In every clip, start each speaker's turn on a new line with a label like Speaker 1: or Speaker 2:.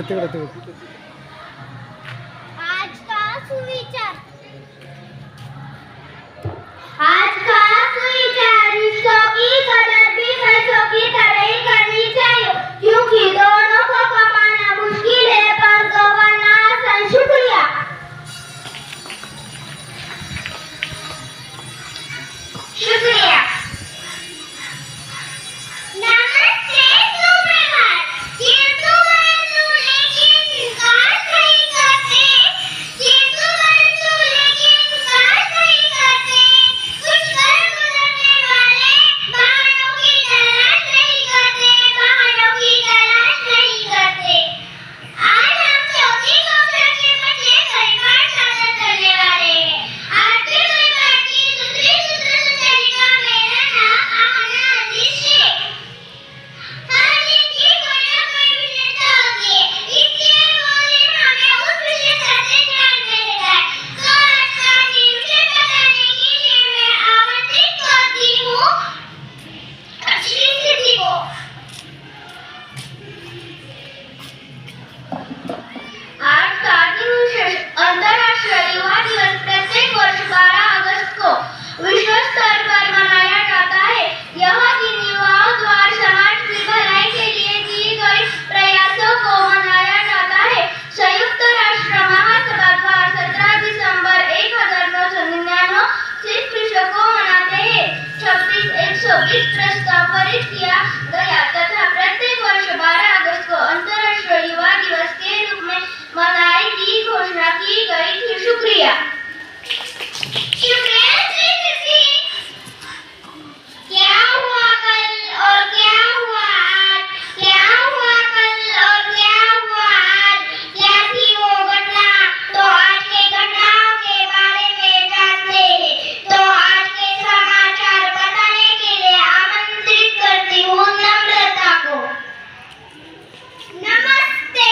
Speaker 1: आज का सुविचार आज का सुविचार रिश्तों की कदर भी पैसों की तरह ही करनी चाहिए क्योंकि दोनों को कमाना मुश्किल है पर गंवाना आसान। शुक्रिया। शुक्रिया। नमस्ते सुप्रभात। चिंटू बंधु लेकिन कार नहीं करते। चिंटू बंधु लेकिन कार नहीं करते। कुछ कर गुजरने वाले बहानों की तलाश नहीं करते। बहानों की तलाश नहीं करते। आज हम चौथी कक्षा के बच्चे कई बार साझा करने वाले हैं। आज के कई बार की दूसरी सूत्र संचालिका मेरा नाम आहना अजीज है। हर दिन की कोई ना कोई विशेषता होती है इसलिए वो दिन हमें उस विशेषता से ध्यान में लेता है। तो आज का दिन उसे बताने के लिए मैं आमंत्रित करती हूँ श्री सिद्धि को। आज का दिन अंतर्राष्ट्रीय युवा दिवस प्रत्येक वर्ष 12 अगस्त को विश्व स्तर पर मनाया जाता है। यह दिन युवाओं द्वारा समाज की भलाई के लिए किए गए प्रयासों को मनाया जाता है। संयुक्त राष्ट्र महासभा द्वारा 17 दिसंबर 1999 सिर्फ विश्व को मनाते हैं 26/120 प्रस्ताव पारित किया गया तथा प्रत्येक वर्ष 12 अगस्त को अंतर्राष्ट्रीय युवा दिवस के रूप में मनाने की घोषणा की गई थी। शुक्रिया। शुक्रिया श्री सिद्धि। क्या हुआ कल और क्या हुआ आज? क्या हुआ कल और क्या हुआ आज? क्या थी वो घटना? तो आज के घटनाओं के बारे में जानते हैं। तो आज के समाचार बताने के लिए आमंत्रित करती हूँ नम्रता को। नमस्ते।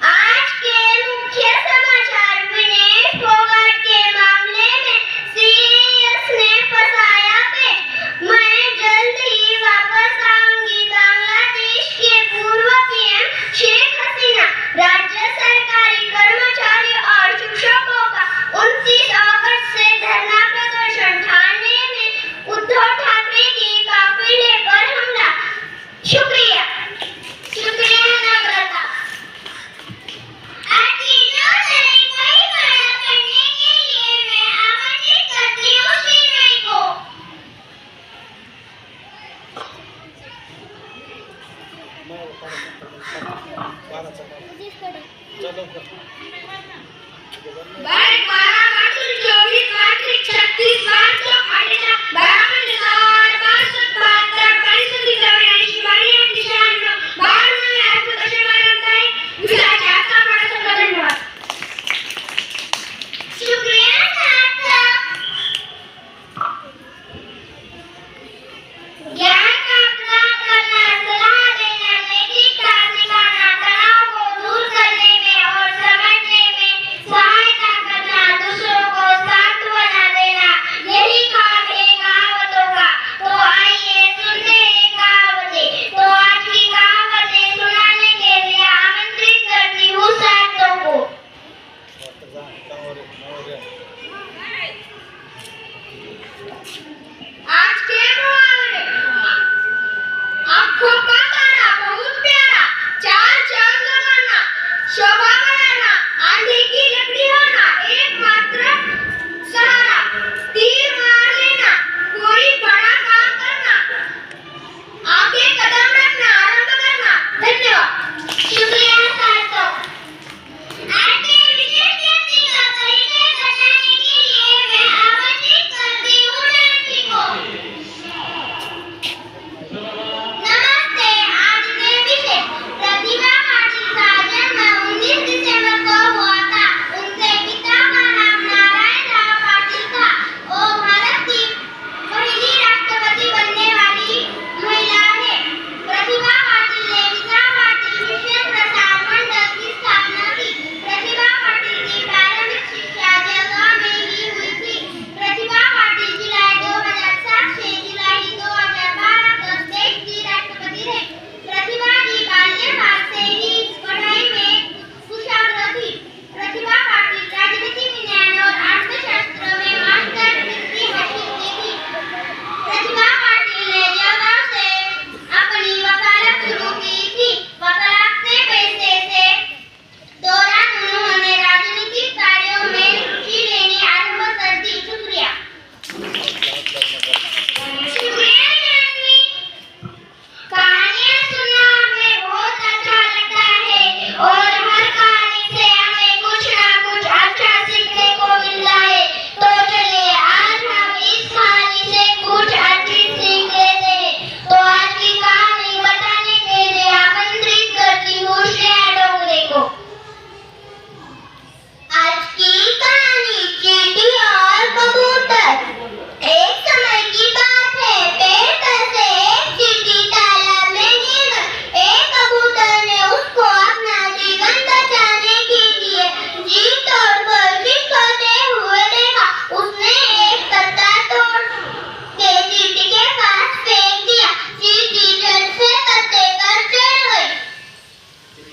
Speaker 1: आज के मुख्य समाचार विनेश फोगाट के मामले में सीएस ने फंसाया पेच। मैं जल्द ही वापस आऊंगी। बांग्लादेश के पूर्व पीएम शेख हसीना। राज्य सरकारी कर्मचारी और शिक्षकों का 29 अगस्त से धरना प्रदर्शन। ठाणे में उद्धव ठाकरे के काफिले पर हमला। शुक्रिया। शुक्रिया नम्रता। आज की नई कोई बड़ा करने के लिए मैं आमंत्रित करती हूँ श्रीमय को। बार 12 मातृ 24 मातृ 36 मातृ 48 52 572 परिस्थिती 84 मारियम दिशांनो 12 आत्मदर्शन मानता है विचाराच्या आत्माचा धन्यवाद। शुक्रिया सार्थक। ज्ञान का प्रदान करना, सलाह देना, नैतिकता सिखाना, तनाव को दूर करने में और समझने में सहायता करना, दूसरों को सांत्वना देना, यही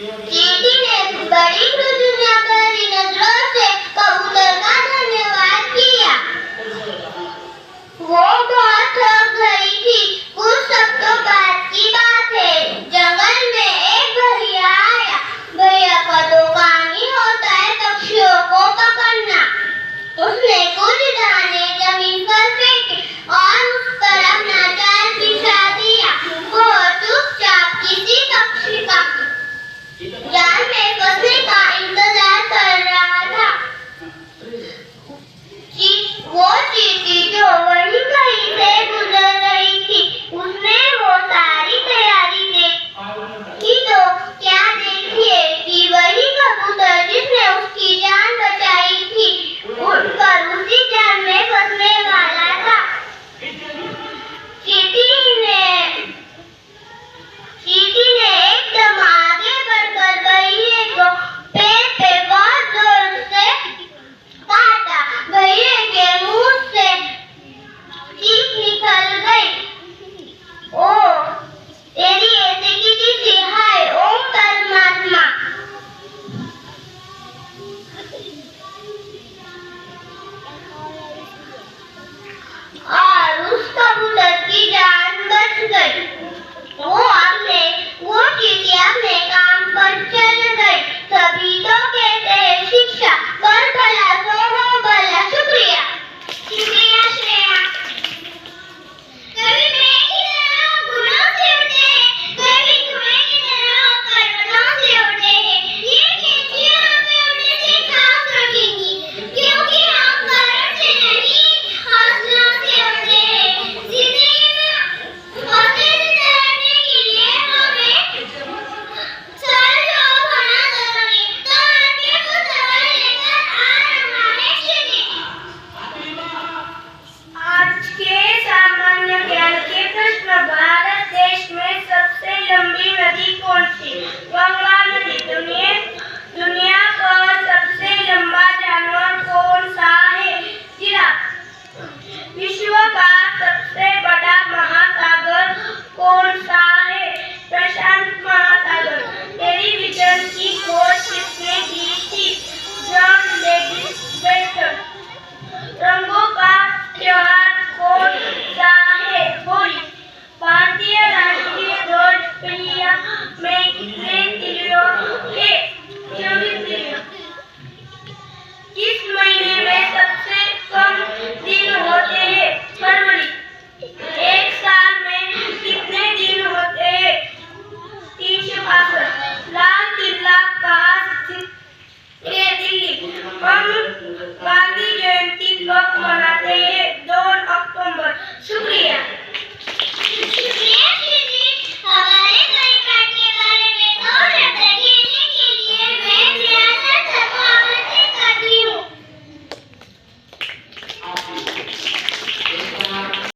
Speaker 1: चींटी ने बड़ी खुशनुमा भरी नजरों से कबूतर का धन्यवाद किया। वो बहुत थक गई थी। कुछ सब तो बात की बात है।